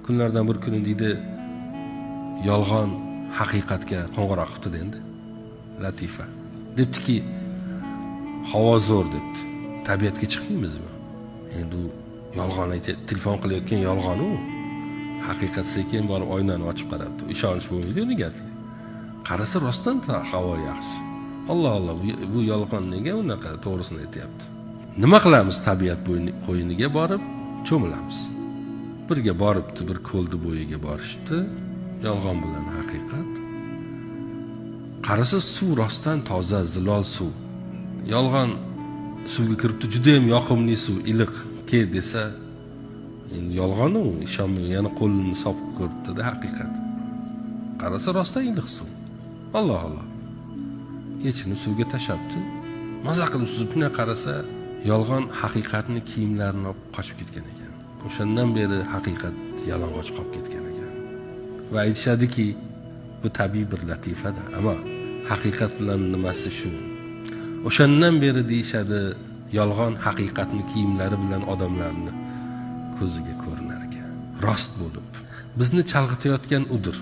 Kunlardan bir kuni deydi, yolg'on haqiqatga qo'ng'iroq qildi endi. Latifa debdiki, havo zo'r debdi. Tabiatga chiqmaymizmi? Endi u yolg'on aytib, telefon qilayotgan yolg'on u. Haqiqat sekin borib oynani ochib qarabdi. Ishonish bo'lmaydi uni gapiga. Qarasa rostdan havo yaxshi. Alloh, bu yolg'on nega unaqa to'g'risini aytayapti? Nima qilamiz? Tabiat qo'yiniga borib cho'milamiz. Birga boribdi, bir ko'ldi bo'yiga borishdi. Yolg'on bilan haqiqat. Qarasa suv rostdan toza, zilol suv. Yolg'on suvga kiribdi, juda ham yoqimli suv, iliq. Ke desa, endi yolg'on u, ishonmay yana qo'lini sopib ko'ribdi-da haqiqat. Qarasa rostdan iliq suv. Alloh. Echini suvga tashabdi. Maza qilib suzibni qarasa, yolg'on haqiqatni kiyimlarini olib qochib ketgan ekan. O'shandan beri haqiqat yalang'och qolib ketgan ekan. Va aytishadiki, bu tabiiy bir latifada, ammo haqiqat bilan nimasi shu. O'shandan beri deyshadi, yolg'on haqiqatni kiyimlari bilan odamlarni ko'ziga ko'rinar ekan. Rost bo'lib, bizni chalg'itayotgan udir.